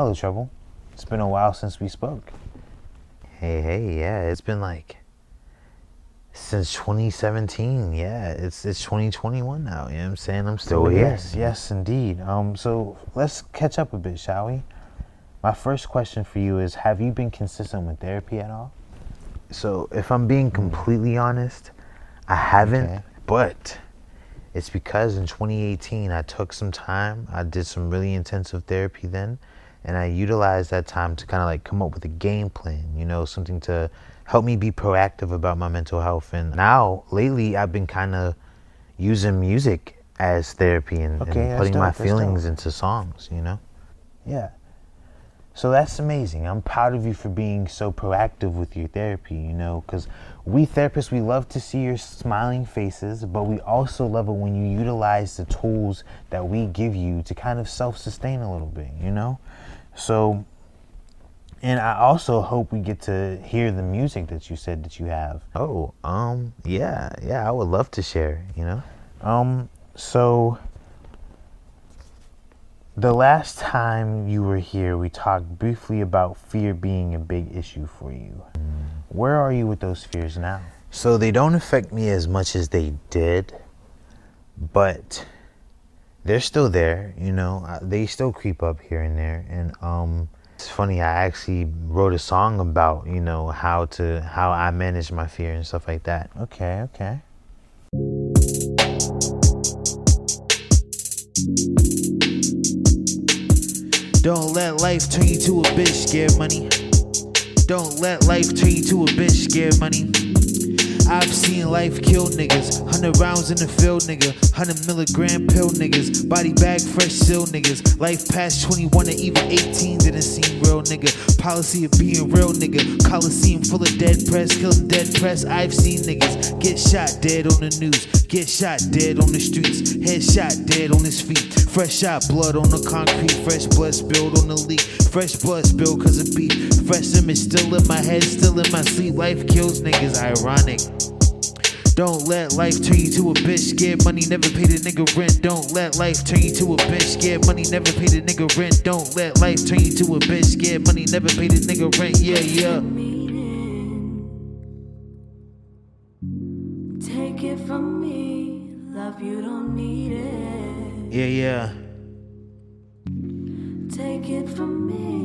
Hello, Treble. It's been a while since we spoke. Hey, yeah, it's been since 2017. Yeah, it's 2021 now. You know what I'm saying? I'm still here. Yes, indeed. So let's catch up a bit, shall we? My first question for you is, have you been consistent with therapy at all? So if I'm being completely honest, I haven't, but it's because in 2018 I took some time. I did some really intensive therapy then, and I utilized that time to kind of come up with a game plan, something to help me be proactive about my mental health. And now, lately, I've been kind of using music as therapy and putting my feelings into songs, Yeah. So that's amazing. I'm proud of you for being so proactive with your therapy, because we therapists, we love to see your smiling faces, but we also love it when you utilize the tools that we give you to kind of self-sustain a little bit, So, and I also hope we get to hear the music that you said that you have. Oh, yeah, I would love to share, So the last time you were here, we talked briefly about fear being a big issue for you. Where are you with those fears now? So they don't affect me as much as they did, but they're still there, they still creep up here and there. And it's funny, I actually wrote a song about, how I manage my fear and stuff like that. Okay. Don't let life turn you to a bitch, scared money. Don't let life turn you to a bitch, scared money. I've seen life kill niggas, 100 rounds in the field, nigga, 100 milligram pill niggas, body bag fresh seal niggas, life past 21 or even 18 didn't seem real, nigga, policy of being real, nigga, coliseum full of dead press, killing dead press. I've seen niggas get shot dead on the news, get shot dead on the streets, head shot dead on his feet, fresh shot blood on the concrete, fresh blood spilled on the leak, fresh blood spilled cause of beef, fresh image still in my head, still in my sleep. Life kills niggas, ironic. Don't let life turn you to a bitch, scared money, never paid a nigga rent. Don't let life turn you to a bitch, scared money, never paid a nigga rent. Don't let life turn you to a bitch, scared money, never paid a nigga rent. Yeah. Take it from me, love you don't need it. Yeah. Take it from me.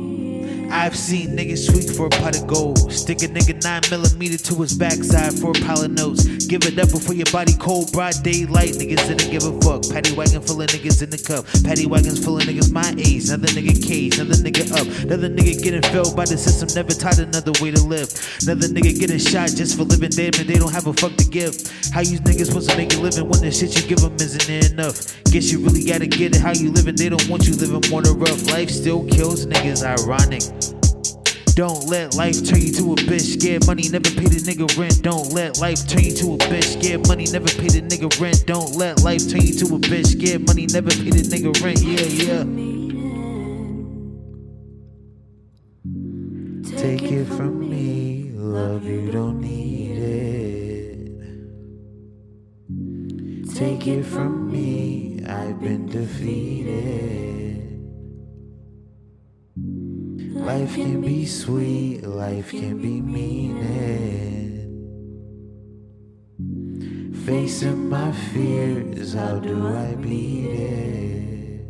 I've seen niggas tweak for a pot of gold. Stick a nigga 9mm to his backside for a pile of notes. Give it up before your body cold, broad daylight. Niggas didn't give a fuck. Paddy wagon full of niggas in the cup. Paddy wagons full of niggas my age. Another nigga cage, another nigga up. Another nigga getting failed by the system, never taught another way to live. Another nigga getting shot just for living damn and they don't have a fuck to give. How you niggas supposed to make a living when the shit you give them isn't there enough? Guess you really gotta get it how you living. They don't want you living more than rough. Life still kills niggas, ironic. Don't let life turn you to a bitch, scared money, never paid a nigga rent. Don't let life turn you to a bitch, scared money, never paid a nigga rent. Don't let life turn you to a bitch, scared money, never paid a nigga rent. Yeah. Take it from me, love you don't need it. Take it from me, I've been defeated. Life can be sweet, life can be mean. Facing my fears, how do I beat it?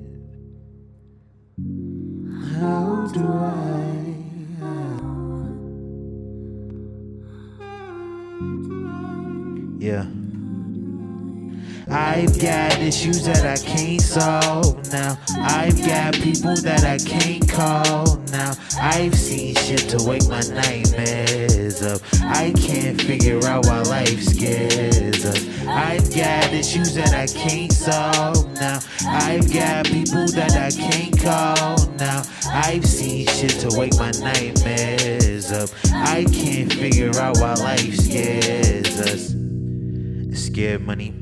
How do I? Yeah. I've got issues that I can't solve now. I've got people that I can't call now. I've seen shit to wake my nightmares up. I can't figure out why life scares us. I've got issues that I can't solve now. I've got people that I can't call now. I've seen shit to wake my nightmares up. I can't figure out why life scares us. Scared money.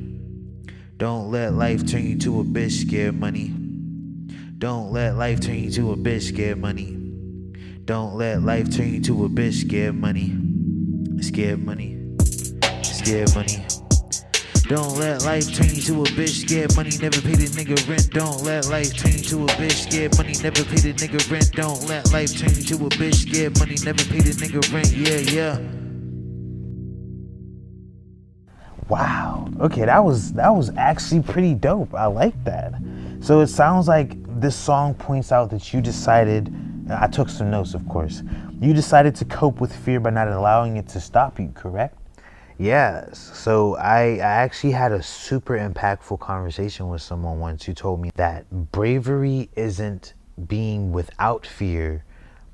Don't let life turn you to a bitch, scared money. Don't let life turn you to a bitch, scared money. Don't let life turn you to a bitch, scared money. Scared money. Scared money. Don't let life turn you to a bitch, scared money, never paid a nigga rent. Don't let life turn you to a bitch, scared money, never paid a nigga rent. Don't let life turn you to a bitch, scared money, never paid a nigga rent. Yeah, yeah. Wow. Okay, that was actually pretty dope. I like that. So it sounds like this song points out that you decided, I took some notes of course, you decided to cope with fear by not allowing it to stop you, correct? Yes. So I actually had a super impactful conversation with someone once who told me that bravery isn't being without fear,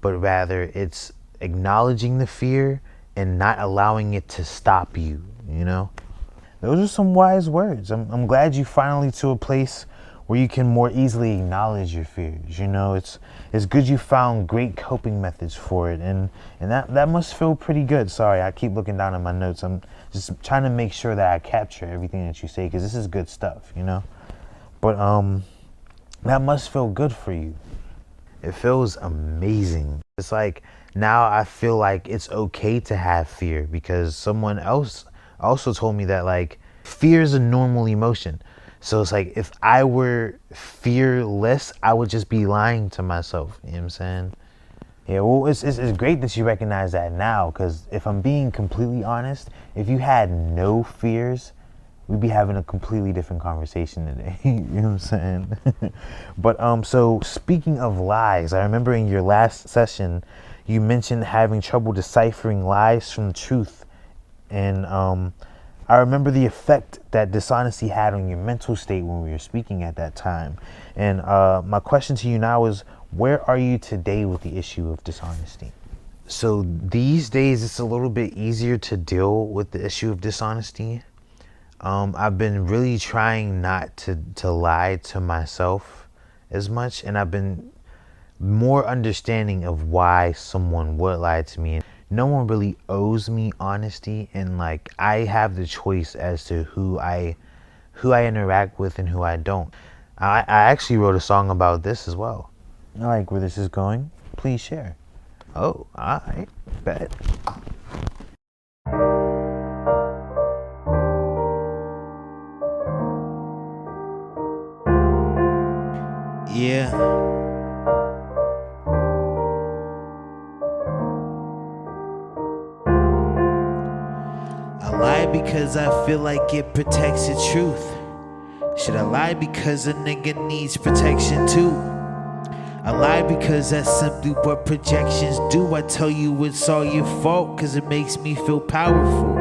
but rather it's acknowledging the fear and not allowing it to stop you, you know? Those are some wise words. I'm glad you finally to a place where you can more easily acknowledge your fears. You know, it's good you found great coping methods for it, and that must feel pretty good. Sorry, I keep looking down at my notes. I'm just trying to make sure that I capture everything that you say, because this is good stuff, you know? But that must feel good for you. It feels amazing. It's like now I feel like it's okay to have fear, because someone else also told me that like fear is a normal emotion. So it's like if I were fearless, I would just be lying to myself. You know what I'm saying? Yeah, well, it's great that you recognize that now, because if I'm being completely honest, if you had no fears, we'd be having a completely different conversation today. You know what I'm saying? But so speaking of lies, I remember in your last session, you mentioned having trouble deciphering lies from the truth. And I remember the effect that dishonesty had on your mental state when we were speaking at that time. And my question to you now is, where are you today with the issue of dishonesty? So these days it's a little bit easier to deal with the issue of dishonesty. I've been really trying not to lie to myself as much, and I've been more understanding of why someone would lie to me. No one really owes me honesty, and like I have the choice as to who I interact with and who I don't. I actually wrote a song about this as well. I like where this is going. Please share. Oh, I bet. Yeah. I lie because I feel like it protects the truth. Should I lie because a nigga needs protection too? I lie because that's simply what projections do. I tell you it's all your fault cause it makes me feel powerful.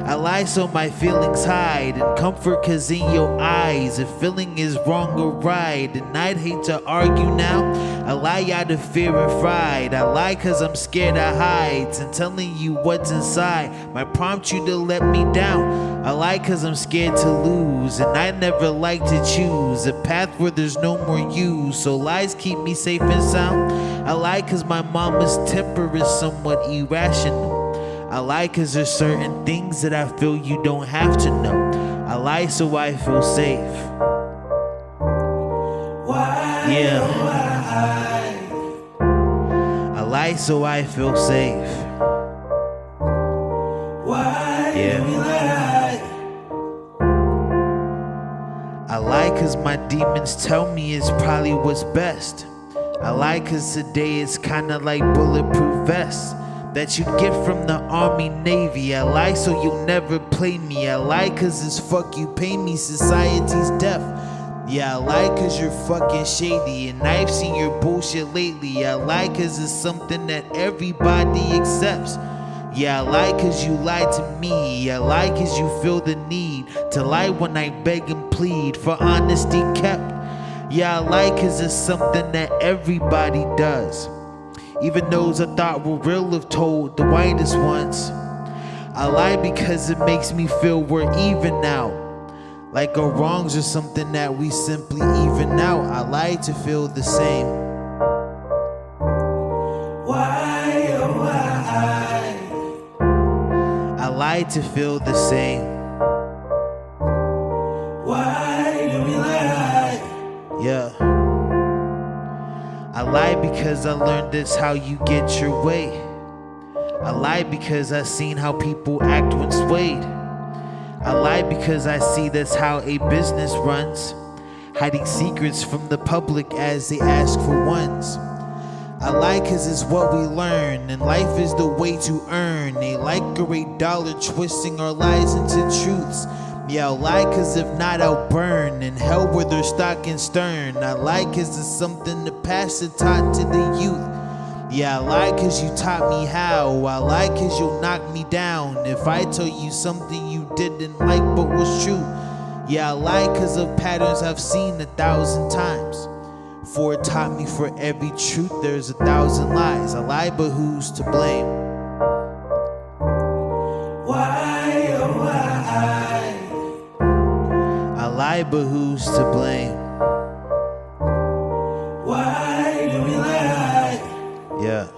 I lie so my feelings hide, and comfort cause in your eyes a feeling is wrong or right, and I'd hate to argue now. I lie out of fear and pride. I lie cause I'm scared of heights and telling you what's inside might prompt you to let me down. I lie cause I'm scared to lose, and I never like to choose a path where there's no more you, so lies keep me safe and sound. I lie cause my mama's temper is somewhat irrational. I lie cause there's certain things that I feel you don't have to know. I lie so I feel safe. Why? Yeah. I lie so I feel safe. Why? Yeah. We lie? I lie cause my demons tell me it's probably what's best. I lie cause today is kinda like bulletproof vests that you get from the Army Navy. I lie so you'll never play me. I lie cause it's fuck you pay me, society's deaf. Yeah, I lie cause you're fucking shady, and I've seen your bullshit lately. I lie cause it's something that everybody accepts. Yeah, I lie cause you lied to me. I lie cause you feel the need to lie when I beg and plead for honesty kept. Yeah, I lie cause it's something that everybody does. Even those I thought were real have told the whitest ones. I lie because it makes me feel we're even now. Like our wrongs are something that we simply even out. I lie to feel the same. Why, oh why? I lie to feel the same. Why do we lie? Yeah. I lie because I learned that's how you get your way. I lie because I seen how people act when swayed. I lie because I see that's how a business runs, hiding secrets from the public as they ask for ones. I lie cause it's what we learn, and life is the way to earn a like or $8, twisting our lies into truths. Yeah, I'll lie cause if not I'll burn in hell where they're stock and stern. I lie cause it's something the pastor taught to the youth. Yeah, I lie cause you taught me how. I lie cause you'll knock me down if I tell you something you didn't like but was true. Yeah, I lie cause of patterns I've seen 1,000 times. For it taught me for every truth there's 1,000 lies. I lie, but who's to blame? Why, oh why? I lie, but who's to blame? Why do we lie? Yeah.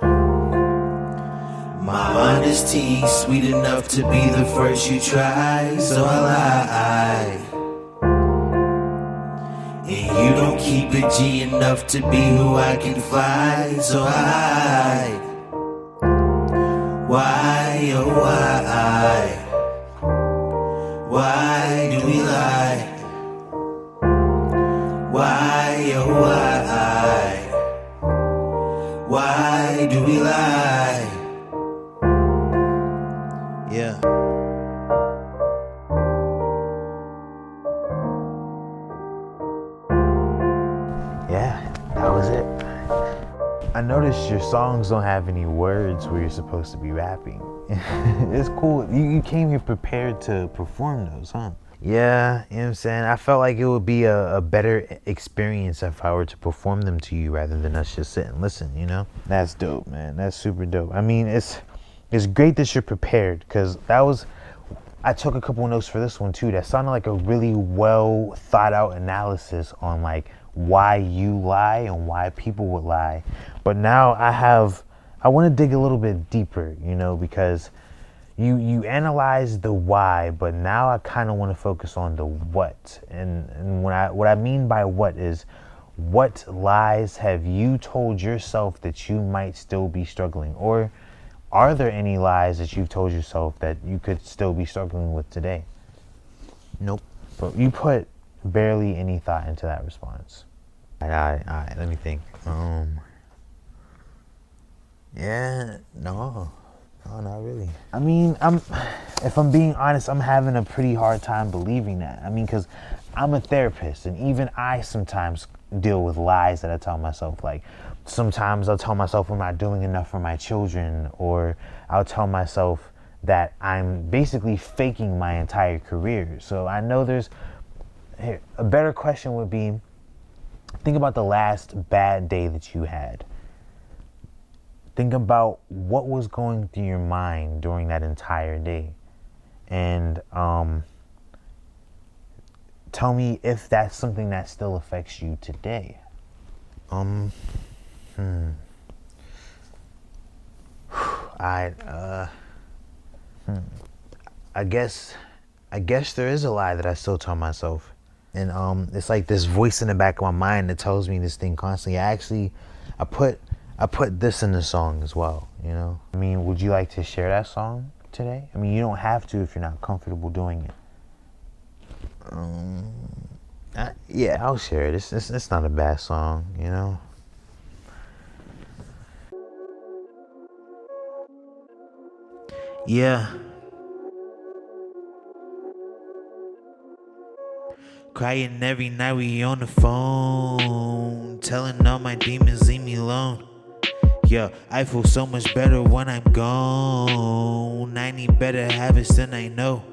My honesty sweet enough to be the first you try, so I lie. And you don't keep it G enough to be who I can fly, so I hide. Why, oh why? Why do we lie? Why, oh why? Why do we lie? Yeah. Yeah, that was it. I noticed your songs don't have any words where you're supposed to be rapping. It's cool. You came here prepared to perform those, huh? Yeah, you know what I'm saying? I felt like it would be a better experience if I were to perform them to you rather than us just sit and listen, you know? That's dope, man. That's super dope. I mean, it's great that you're prepared, because I took a couple of notes for this one too. That sounded like a really well thought out analysis on like why you lie and why people would lie. But now I want to dig a little bit deeper, you know, because you analyze the why, but now I kind of want to focus on the what. And what I mean by what is, what lies have you told yourself that you might still be struggling? Or are there any lies that you've told yourself that you could still be struggling with today? Nope. But you put barely any thought into that response. All right, let me think. Yeah, no, not really. I mean, if I'm being honest, I'm having a pretty hard time believing that. I mean, because I'm a therapist, and even I sometimes deal with lies that I tell myself. Like, sometimes I'll tell myself I'm not doing enough for my children, or I'll tell myself that I'm basically faking my entire career. So I know a better question would be, think about the last bad day that you had. Think about what was going through your mind during that entire day. And tell me if that's something that still affects you today. I guess there is a lie that I still tell myself. And it's like this voice in the back of my mind that tells me this thing constantly. I put this in the song as well, you know? I mean, would you like to share that song today? I mean, you don't have to if you're not comfortable doing it. Yeah, I'll share it. It's not a bad song, you know? Yeah. Crying every night we on the phone, telling all my demons leave me alone. Yeah, I feel so much better when I'm gone. I need better habits than I know.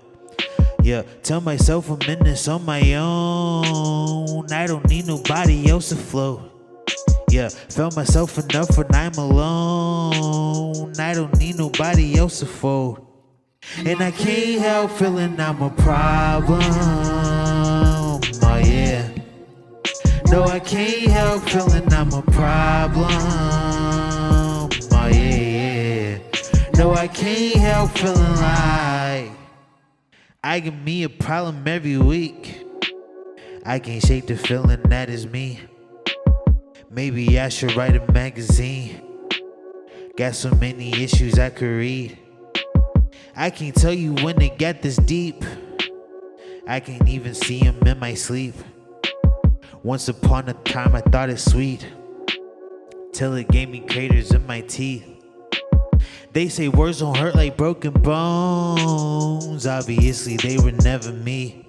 Yeah, tell myself I'm in this on my own. I don't need nobody else to float. Yeah, felt myself enough when I'm alone. I don't need nobody else to fold. And I can't help feeling I'm a problem. Oh yeah. No, I can't help feeling I'm a problem. Oh yeah. No, I can't help feeling like I give me a problem every week. I can't shake the feeling that is me. Maybe I should write a magazine. Got so many issues I could read. I can't tell you when it got this deep. I can't even see him in my sleep. Once upon a time I thought it sweet, till it gave me craters in my teeth. They say words don't hurt like broken bones. Obviously they were never me.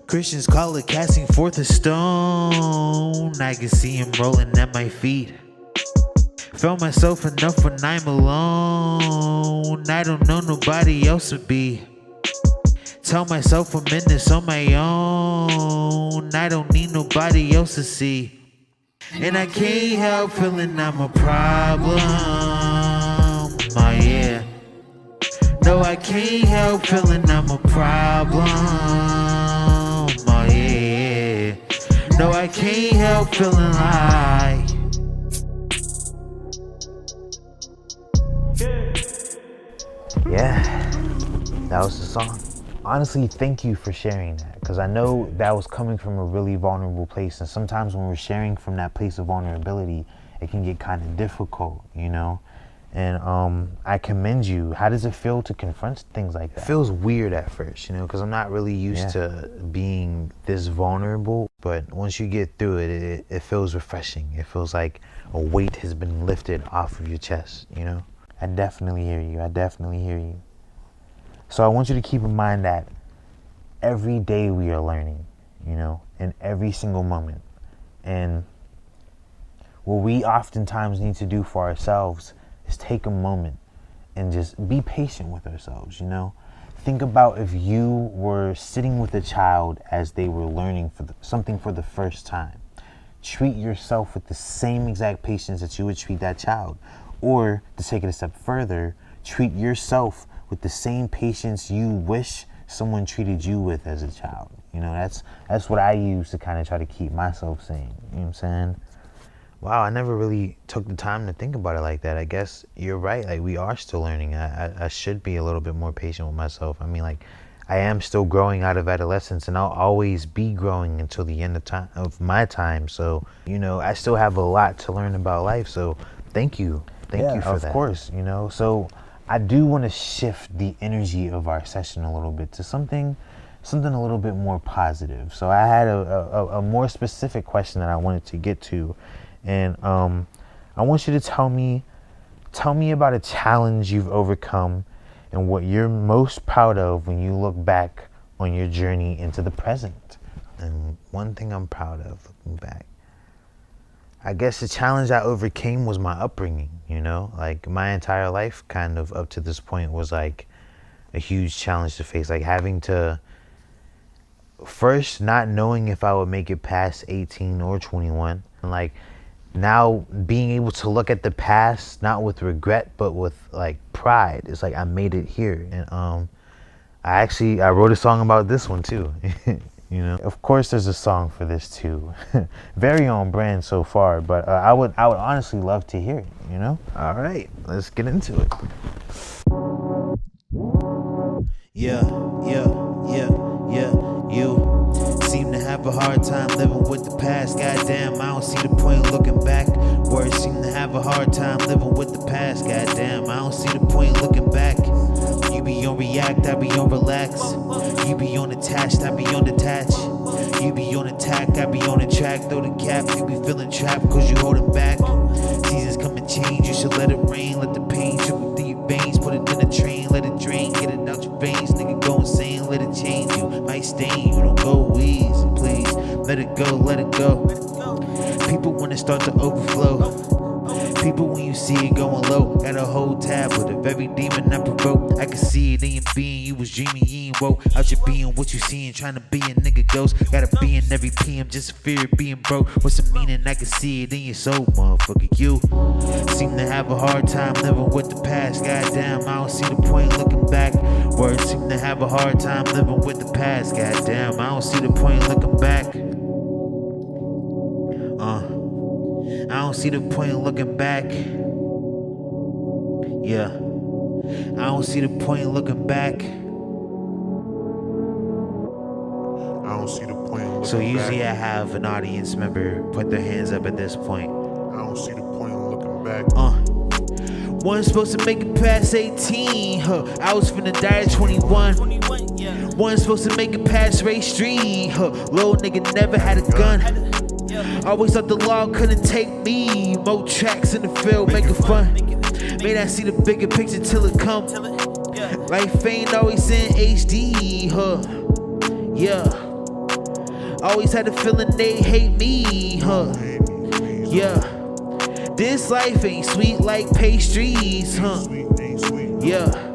Christians call it casting forth a stone. I can see him rolling at my feet. Felt myself enough when I'm alone. I don't know nobody else to be. Tell myself I'm in this on my own. I don't need nobody else to see. And I can't help feeling I'm a problem. Oh yeah. No, I can't help feeling I'm a problem. Oh yeah. No, I can't help feeling like. Yeah, that was the song. Honestly, thank you for sharing that, because I know that was coming from a really vulnerable place, and sometimes when we're sharing from that place of vulnerability, it can get kind of difficult, you know? And I commend you. How does it feel to confront things like that? It feels weird at first, you know, because I'm not really used to being this vulnerable. But once you get through it, it feels refreshing. It feels like a weight has been lifted off of your chest, you know? I definitely hear you. I definitely hear you. So I want you to keep in mind that every day we are learning, you know, in every single moment. And what we oftentimes need to do for ourselves is take a moment and just be patient with ourselves, you know. Think about if you were sitting with a child as they were learning something for the first time. Treat yourself with the same exact patience that you would treat that child. Or, to take it a step further, treat yourself with the same patience you wish someone treated you with as a child. You know, that's what I use to kind of try to keep myself sane. You know what I'm saying? Wow, I never really took the time to think about it like that. I guess you're right. Like, we are still learning. I should be a little bit more patient with myself. I mean, like, I am still growing out of adolescence, and I'll always be growing until the end of my time. So, you know, I still have a lot to learn about life. So thank you. Thank you for that. Of course, you know. So I do want to shift the energy of our session a little bit to something a little bit more positive. So I had a more specific question that I wanted to get to, and I want you to tell me about a challenge you've overcome and what you're most proud of when you look back on your journey into the present. And one thing I'm proud of looking back, I guess the challenge I overcame was my upbringing, you know? Like, my entire life kind of up to this point was like a huge challenge to face. Like, having to first not knowing if I would make it past 18 or 21. And like, now being able to look at the past, not with regret, but with like pride. It's like I made it here. And I wrote a song about this one too. You know, of course there's a song for this too. Very on brand so far, but I would honestly love to hear it, you know? All right, let's get into it. Yeah. You seem to have a hard time living with the past. Goddamn, I don't see the point looking back. Words seem to have a hard time living with the past. Goddamn, I don't see the point looking back. You be on react, I be on relax. You be on attached, I be on detached. You be on attack, I be on the track. Throw the cap, you be feeling trapped cause you holding back. Seasons come and change, you should let it rain. Let the pain trickle through your veins. Put it in a train, let it drain. Get it out your veins, nigga go insane. Let it change you, might stain you. Don't go easy, please. Let it go, let it go. People when it start to overflow. People when you see it going low. Got a whole tablet of every demon I provoke. I can see it in your being. You was dreaming, you ain't woke. Out your being, what you seeing. Trying to be a nigga ghost. Gotta be in every PM, just fear of being broke. What's the meaning? I can see it in your soul, motherfucker. You seem to have a hard time living with the past. Goddamn, I don't see the point looking back. Words seem to have a hard time living with the past. Goddamn, I don't see the point looking back. I don't see the point looking back. Yeah, I don't see the point looking back. I don't see the point looking So usually back. I have an audience member put their hands up at this point. I don't see the point looking back. Wasn't supposed to make it past 18, huh? I was finna die at 21. Wasn't supposed to make it past Ray Street, huh? Little nigga never had a gun. Always thought the law couldn't take me. More tracks in the field, making fun. May not see the bigger picture till it come. Life ain't always in HD, huh? Yeah. Always had the feeling they hate me, huh? Yeah. This life ain't sweet like pastries, huh? Yeah.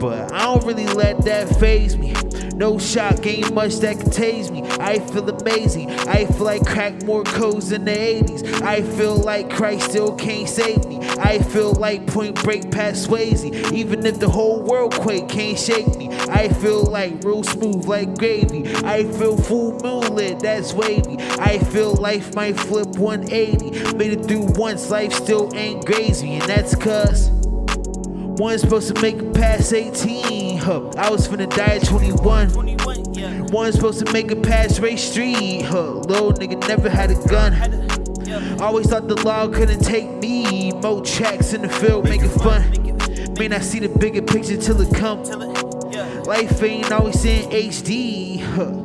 But I don't really let that faze me. No shock, ain't much that can tase me. I feel amazing. I feel like crack more codes in the 80s. I feel like Christ still can't save me. I feel like Point Break past Swayze. Even if the whole world quake, can't shake me. I feel like real smooth like gravy. I feel full moonlit, that's wavy. I feel life might flip 180. Made it through once, life still ain't crazy. And that's cause wasn't supposed to make it past 18, huh? I was finna die at 21. Wasn't supposed to make it past Ray Street, huh? Little nigga never had a gun. Always thought the law couldn't take me. More tracks in the field, making fun. May not see the bigger picture till it come. Life ain't always in HD, huh?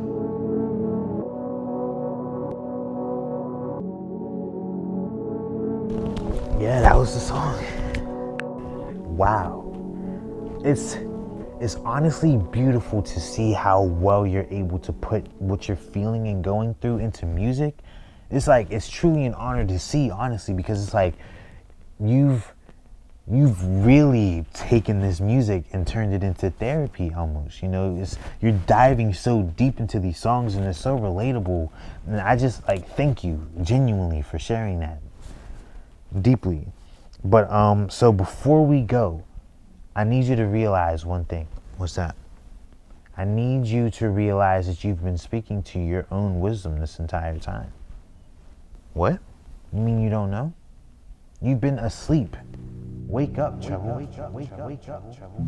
Yeah, that was the song. Wow. It's honestly beautiful to see how well you're able to put what you're feeling and going through into music. It's like, it's truly an honor to see, honestly, because it's like you've really taken this music and turned it into therapy almost, you know. You're diving so deep into these songs and it's so relatable, and I just like thank you genuinely for sharing that deeply. But so before we go, I need you to realize one thing. What's that? I need you to realize that you've been speaking to your own wisdom this entire time. What? You mean you don't know? You've been asleep. Wake up, Treble. Wake up, Treble.